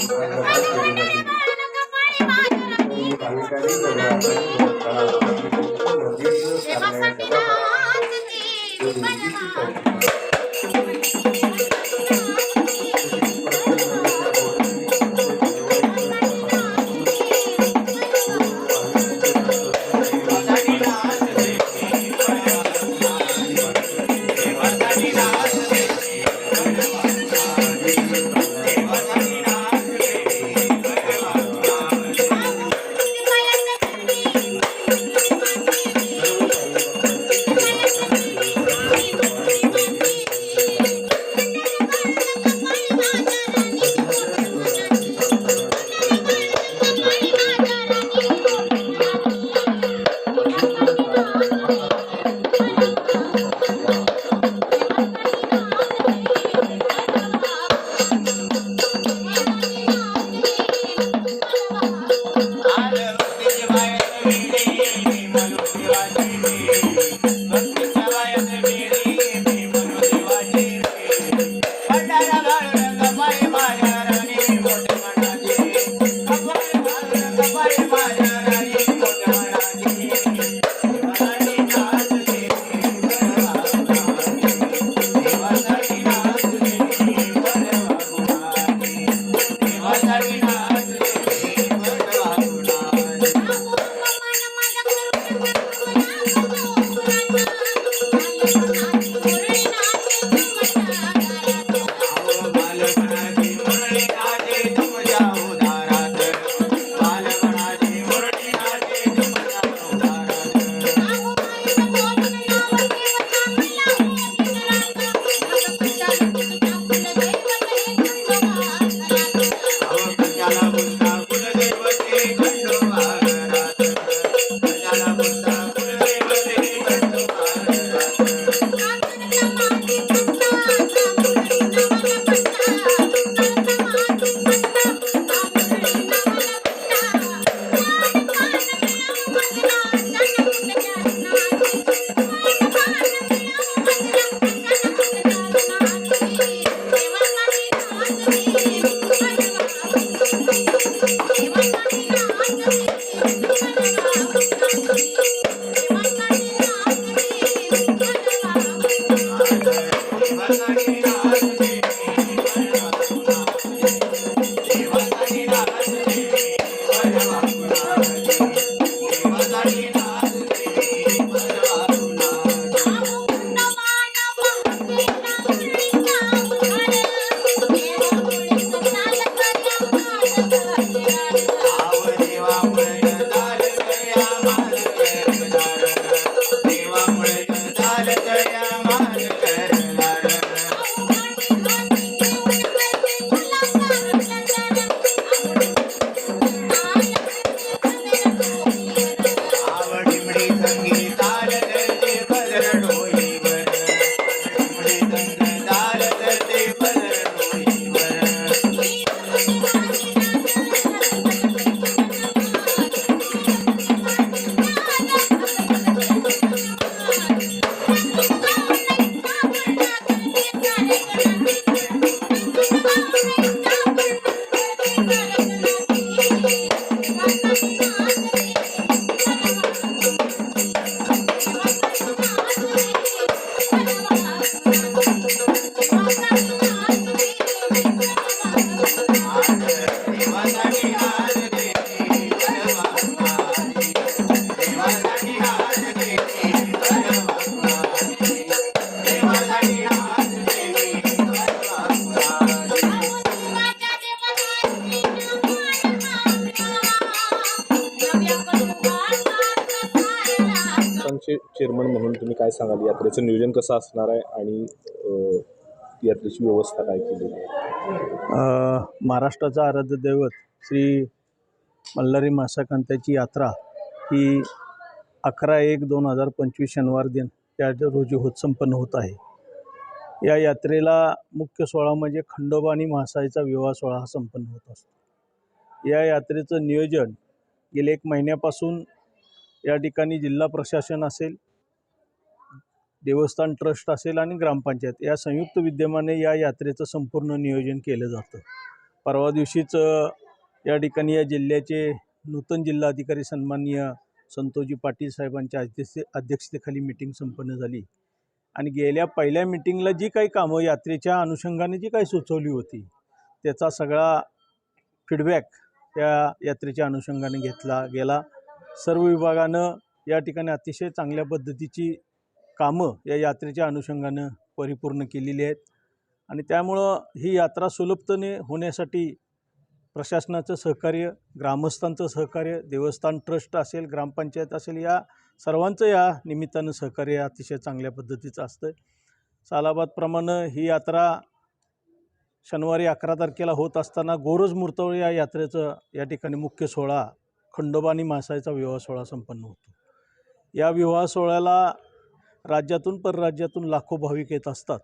अन्नदान केले जाते. सर्व भाविकांनी मंदिर करण्याच्या चेअरमन म्हणून तुम्ही काय सांगाल, यात्रेचं नियोजन कसं असणार आहे आणि यात्रेची व्यवस्था काय केली आहे? महाराष्ट्राचा आराध्य दैवत श्री मल्हारी मासाकांताची यात्रा ही 11/1/2025 शनिवार दिन या रोजी संपन्न होत आहे. या यात्रेला मुख्य सोहळा म्हणजे खंडोबा आणि म्हासाईचा विवाह सोहळा हा संपन्न होत असतो. या यात्रेचं नियोजन गेले 1 महिन्यापासून या ठिकाणी जिल्हा प्रशासन असेल, देवस्थान ट्रस्ट असेल आणि ग्रामपंचायत या संयुक्त विद्यमाने या यात्रेचं संपूर्ण नियोजन केलं जातं. परवा दिवशीच या ठिकाणी या जिल्ह्याचे नूतन जिल्हाधिकारी सन्माननीय संतोषजी पाटील साहेबांच्या अध्यक्षतेखाली मीटिंग संपन्न झाली आणि गेल्या पहिल्या मीटिंगला जी काही कामं यात्रेच्या अनुषंगाने जी काही सुचवली होती त्याचा सगळा फीडबॅक त्या यात्रेच्या अनुषंगाने घेतला गेला. सर्व विभागानं या ठिकाणी अतिशय चांगल्या पद्धतीची कामं या यात्रेच्या अनुषंगानं परिपूर्ण केलेली आहेत आणि त्यामुळं ही यात्रा सुलभतेने होण्यासाठी प्रशासनाचं सहकार्य, ग्रामस्थांचं सहकार्य, देवस्थान ट्रस्ट असेल, ग्रामपंचायत असेल, या सर्वांचं या निमित्तानं सहकार्य अतिशय चांगल्या पद्धतीचं असतं. सालाबादप्रमाणे ही यात्रा शनिवारी 11 तारखेला होत असताना गोरज मूर्तवळ या यात्रेचं या ठिकाणी मुख्य सोहळा खंडोबा आणि म्हासाईचा विवाह सोहळा संपन्न होतो. या विवाह सोहळ्याला राज्यातून परराज्यातून लाखो भाविक येत असतात.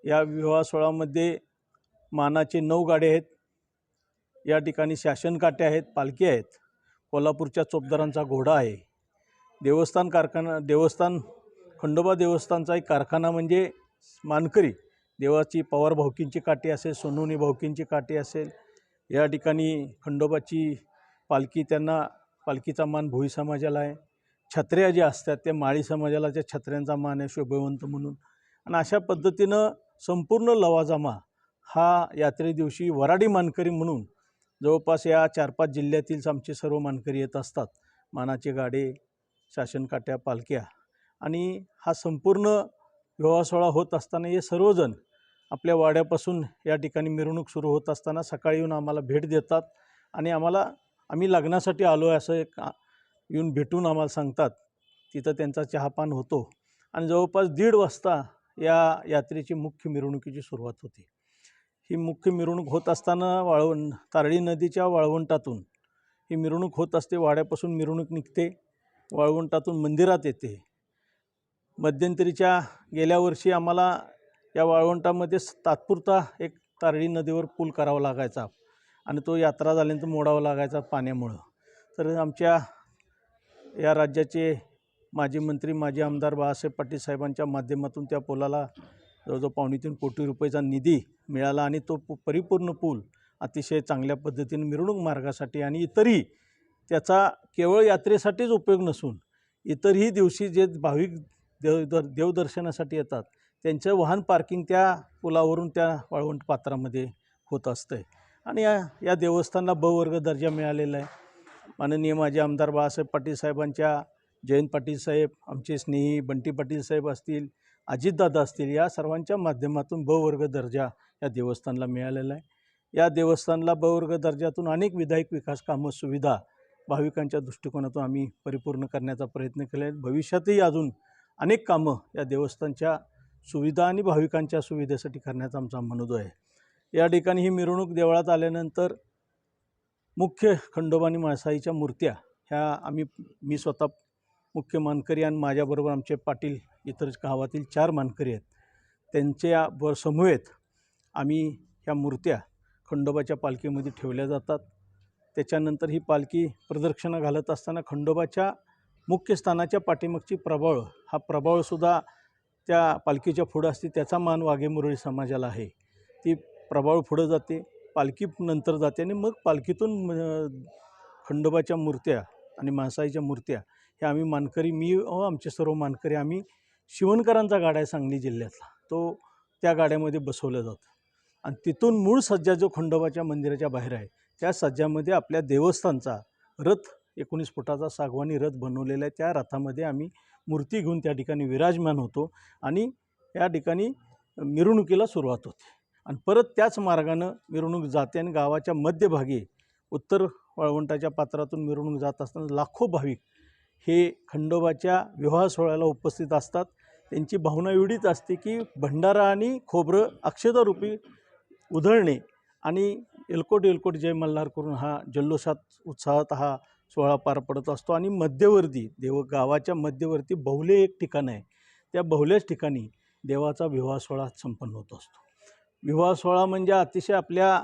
या विवाह सोहळ्यामध्ये मानाचे 9 गाड्या आहेत, या ठिकाणी शासनकाट्या आहेत, पालखी आहेत, कोल्हापूरच्या चोपदारांचा घोडा आहे, देवस्थान खंडोबा देवस्थानचा एक कारखाना म्हणजे मानकरी देवाची पवार भाऊकींची काठी असेल, सोनवणी भाऊकींची काठी असेल, या ठिकाणी खंडोबाची पालखी, त्यांना पालखीचा मान भोई समाजाला आहे. छत्र्या ज्या असतात त्या माळी समाजाला त्या छत्र्यांचा मान आहे शोभेवंत म्हणून. आणि अशा पद्धतीनं संपूर्ण लवाजमा हा यात्रे दिवशी वराडी मानकरी म्हणून जवळपास या 4-5 जिल्ह्यातील आमचे सर्व मानकरी येत असतात. मानाचे गाडे, शासनकाट्या, पालख्या आणि हा संपूर्ण विवाह सोहळा होत असताना हे सर्वजण आपल्या वाड्यापासून या ठिकाणी मिरवणूक सुरू होत असताना सकाळी येऊन आम्हाला भेट देतात आणि आम्ही लग्नासाठी आलो आहे असं एक येऊन भेटून आम्हाला सांगतात. तिथं त्यांचा चहापान होतो आणि जवळपास 1:30 वाजता या यात्रेची मुख्य मिरवणुकीची सुरुवात होती. ही मुख्य मिरवणूक होत असताना तारळी नदीच्या वाळवंटातून ही मिरवणूक होत असते. वाड्यापासून मिरवणूक निघते, वाळवंटातून मंदिरात येते. मध्यंतरीच्या गेल्या वर्षी आम्हाला या वाळवंटामध्ये तात्पुरता एक तारळी नदीवर पूल करावा लागायचा आणि तो यात्रा झाल्यानंतर मोडावा लागायचा पाण्यामुळं. तर आमच्या या राज्याचे माजी मंत्री, माजी आमदार बाळासाहेब पाटील साहेबांच्या माध्यमातून त्या पुलाला जवळजवळ 2.25 कोटी रुपयाचा निधी मिळाला आणि तो परिपूर्ण पूल अतिशय चांगल्या पद्धतीने मिरवणूक मार्गासाठी आणि इतरही त्याचा केवळ यात्रेसाठीच उपयोग नसून इतरही दिवशी जे भाविक देवदर्शनासाठी येतात त्यांचं वाहन पार्किंग त्या पुलावरून त्या वाळवंट पात्रामध्ये होत असतं. आणि या देवस्थानला ब वर्ग दर्जा मिळालेला आहे. माननीय माजी आमदार बाळासाहेब पाटील साहेबांच्या, जयंत पाटील साहेब, आमचे स्नेही बंटी पाटील साहेब असतील, अजितदादा असतील, या सर्वांच्या माध्यमातून ब वर्ग दर्जा या देवस्थानला मिळालेला आहे. या देवस्थानला ब वर्ग दर्जातून अनेक विधायक विकास कामं, सुविधा भाविकांच्या दृष्टिकोनातून आम्ही परिपूर्ण करण्याचा प्रयत्न केला आहे. भविष्यातही अजून अनेक कामं या देवस्थानच्या सुविधा आणि भाविकांच्या सुविधेसाठी करण्याचा आमचा मनोदय आहे. या ठिकाणी ही मिरवणूक देवळात आल्यानंतर मुख्य खंडोबा आणि म्हासाईच्या मूर्त्या ह्या मी स्वतः मुख्य मानकरी आणि माझ्याबरोबर आमचे पाटील इतर गावातील 4 मानकरी आहेत, त्यांच्या समवेत आम्ही ह्या मूर्त्या खंडोबाच्या पालखीमध्ये ठेवल्या जातात. त्याच्यानंतर ही पालखी प्रदक्षिणा घालत असताना खंडोबाच्या मुख्य स्थानाच्या पाठीमागची प्रभावळ, हा प्रभावळसुद्धा त्या पालखीच्या पुढं असते. त्याचा मान वाघे मुरळी समाजाला आहे. ती प्रभावळ पुढं जाते, पालखी नंतर जाते आणि मग पालखीतून खंडोबाच्या मूर्त्या आणि म्हासाईच्या मूर्त्या ह्या आम्ही मानकरी, मी व आमचे सर्व मानकरी, आम्ही शिवणकरांचा गाडा आहे सांगली जिल्ह्यातला, तो त्या गाड्यामध्ये बसवलं जातं आणि तिथून मूळ सज्जा जो खंडोबाच्या मंदिराच्या बाहेर आहे त्या सज्जामध्ये आपल्या देवस्थानचा रथ 19 फुटाचा सागवानी रथ बनवलेला आहे. त्या रथामध्ये आम्ही मूर्ती घेऊन त्या ठिकाणी विराजमान होतो आणि या ठिकाणी मिरवणुकीला सुरुवात होते आणि परत त्याच मार्गानं मिरवणूक जाते आणि गावाच्या मध्यभागी उत्तर वाळवंटाच्या पात्रातून मिरवणूक जात असताना लाखो भाविक हे खंडोबाच्या विवाह सोहळ्याला उपस्थित असतात. त्यांची भावना एवढीच असते की भंडारा आणि खोबरं अक्षतारूपी उधळणे आणि एलकोट जय मल्हार करून हा जल्लोषात उत्साहात हा सोहळा पार पडत असतो. आणि मध्यवर्ती गावाच्या मध्यवर्ती बहुले एक ठिकाण आहे, त्या बहुल्याच ठिकाणी देवाचा विवाह सोहळा संपन्न होत असतो. विवाह सोहळा म्हणजे अतिशय आपल्या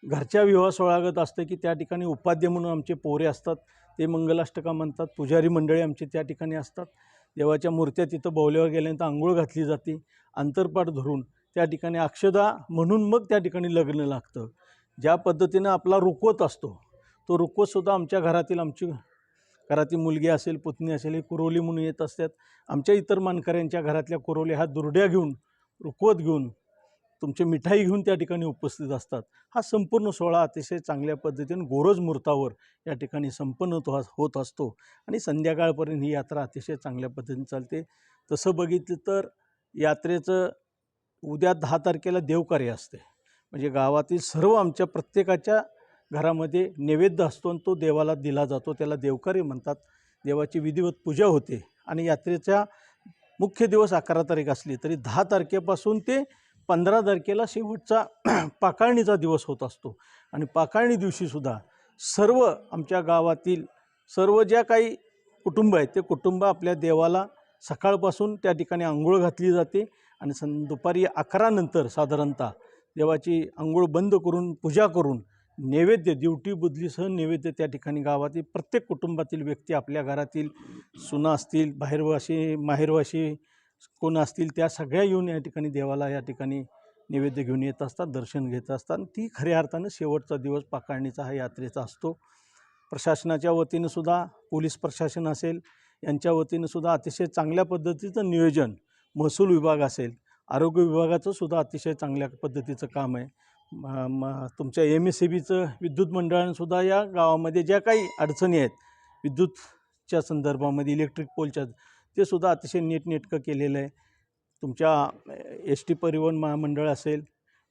घरच्या विवाह सोहळ्यागत असतं की त्या ठिकाणी उपाध्ये म्हणून आमचे पोरे असतात, ते मंगलाष्टका म्हणतात. पुजारी मंडळी आमचे त्या ठिकाणी असतात. देवाच्या मूर्त्या तिथं बहुल्यावर गेल्यानंतर आंघोळ घातली जाते. अंतरपाट धरून त्या ठिकाणी अक्षदा म्हणून मग त्या ठिकाणी लग्न लागतं. ज्या पद्धतीनं आपला रुखवत असतो तो रुखवतसुद्धा आमच्या आमची घरातील मुलगी असेल, पुतणी असेल, ही कुरवली म्हणून येत असतात. आमच्या इतर मानकऱ्यांच्या घरातल्या कुरवल्या ह्या दुर्ड्या घेऊन, रुखवत घेऊन, तुमची मिठाई घेऊन त्या ठिकाणी उपस्थित असतात. हा संपूर्ण सोहळा अतिशय चांगल्या पद्धतीने गोरोज मुहूर्तावर या ठिकाणी संपन्न होत असतो आणि संध्याकाळपर्यंत ही यात्रा अतिशय चांगल्या पद्धतीने चालते. तसं बघितलं तर यात्रेचं उद्या 10 तारखेला देवकार्य असते. म्हणजे गावातील सर्व आमच्या प्रत्येकाच्या घरामध्ये नैवेद्य असतो आणि तो देवाला दिला जातो. त्याला देवकार्य म्हणतात. देवाची विधिवत पूजा होते आणि यात्रेचा मुख्य दिवस 11 तारीख असली तरी 10 तारखेपासून ते 15 तारखेला शेवटचा पाकाळणीचा दिवस होत असतो. आणि पाकाळणी दिवशीसुद्धा सर्व आमच्या गावातील सर्व ज्या काही कुटुंब आहेत ते कुटुंब आपल्या देवाला सकाळपासून त्या ठिकाणी आंघोळ घातली जाते आणि दुपारी 11 नंतर साधारणतः देवाची आंघोळ बंद करून पूजा करून नैवेद्य दिवटी बुदलीसह नैवेद्य त्या ठिकाणी गावातील प्रत्येक कुटुंबातील व्यक्ती आपल्या घरातील सुना असतील, माहेरवाशी कोण असतील त्या सगळ्या येऊन या ठिकाणी देवाला या ठिकाणी नैवेद्य घेऊन येत असतात, दर्शन घेत असतात. ती खऱ्या अर्थानं शेवटचा दिवस पाकाळणीचा हा यात्रेचा असतो. प्रशासनाच्या वतीनं सुद्धा पोलीस प्रशासन असेल यांच्या वतीनं सुद्धा अतिशय चांगल्या पद्धतीचं नियोजन, महसूल विभाग असेल, आरोग्य विभागाचं सुद्धा अतिशय चांगल्या पद्धतीचं काम आहे. तुमच्या MSEBीचं विद्युत मंडळांसुद्धा या गावामध्ये ज्या काही अडचणी आहेत विद्युतच्या संदर्भामध्ये, इलेक्ट्रिक पोलच्या, ते सुद्धा अतिशय नीटनेटकं केलेलं आहे. तुमच्या ST परिवहन महामंडळ असेल,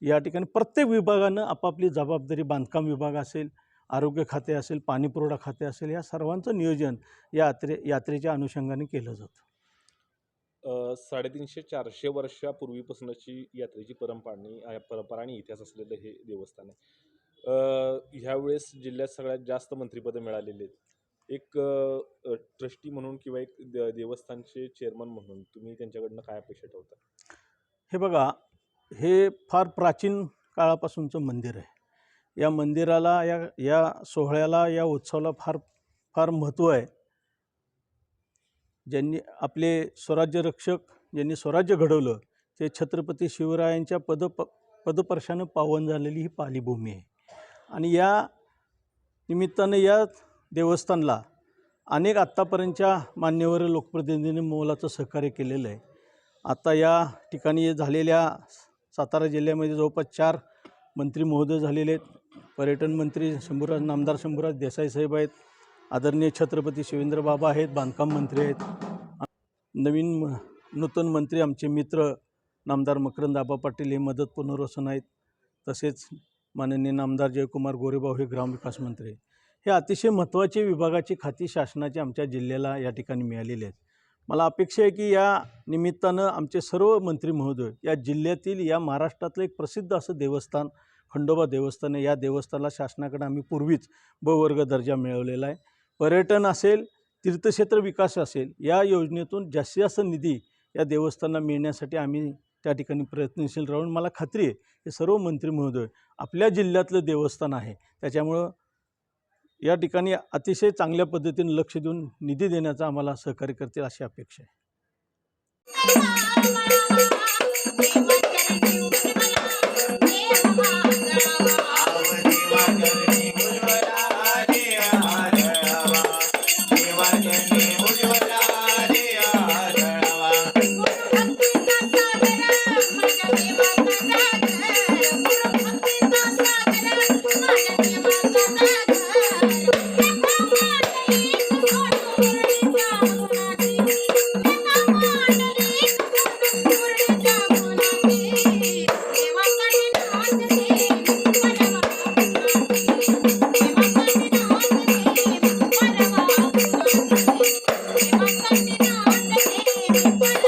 या ठिकाणी प्रत्येक विभागानं आपापली जबाबदारी, बांधकाम विभाग असेल, आरोग्य खाते असेल, पाणीपुरवठा खाते असेल, या सर्वांचं नियोजन यात्रेच्या अनुषंगाने केलं जातं. 350-400 वर्षापूर्वीपासूनची यात्रेची परंपरा आणि इतिहास असलेलं हे देवस्थान आहे. ह्यावेळेस जिल्ह्यात सगळ्यात जास्त मंत्रिपदं मिळालेली आहेत. एक ट्रस्टी म्हणून किंवा एक देवस्थानचे चेअरमन म्हणून तुम्ही त्यांच्याकडनं काय अपेक्षा ठेवता? हे बघा, हे फार प्राचीन काळापासूनचं मंदिर आहे. या मंदिराला, या सोहळ्याला, या उत्सवाला फार फार महत्त्व आहे. ज्यांनी आपले स्वराज्य रक्षक, ज्यांनी स्वराज्य घडवलं ते छत्रपती शिवरायांच्या पदस्पर्शानं पावन झालेली ही पालीभूमी आहे. आणि या निमित्तानं या देवस्थानला अनेक आत्तापर्यंतच्या मान्यवर लोकप्रतिनिधींनी मोलाचं सहकार्य केलेलं आहे. आता या ठिकाणी झालेल्या सातारा जिल्ह्यामध्ये जवळपास 4 मंत्री महोदय झालेले आहेत. पर्यटन मंत्री नामदार शंभूराज देसाई साहेब आहेत, आदरणीय छत्रपती शिवेंद्र बाबा आहेत, बांधकाम मंत्री आहेत, नूतन मंत्री आमचे मित्र नामदार मकरंद आबा पाटील हे मदत पुनर्वसन आहेत, तसेच माननीय नामदार जयकुमार गोरेभाऊ हे ग्रामविकास मंत्री. हे अतिशय महत्त्वाचे विभागाची खाती शासनाची आमच्या जिल्ह्याला या ठिकाणी मिळालेली आहेत. मला अपेक्षा आहे की या निमित्तानं आमचे सर्व मंत्री महोदय या जिल्ह्यातील, या महाराष्ट्रातलं एक प्रसिद्ध असं देवस्थान खंडोबा देवस्थान आहे. या देवस्थानाला शासनाकडे आम्ही पूर्वीच ब वर्ग दर्जा मिळवलेला आहे. पर्यटन असेल, तीर्थक्षेत्र विकास असेल, या योजनेतून जास्तीत जास्त निधी या देवस्थानाला मिळण्यासाठी आम्ही त्या ठिकाणी प्रयत्नशील राहून, मला खात्री आहे हे सर्व मंत्री महोदय आपल्या जिल्ह्यातलं देवस्थान आहे, त्याच्यामुळं या ठिकाणी अतिशय चांगल्या पद्धतीने लक्ष देऊन निधी देण्याचा आम्हाला सहकार्य करतील अशी अपेक्षा आहे. Thank you.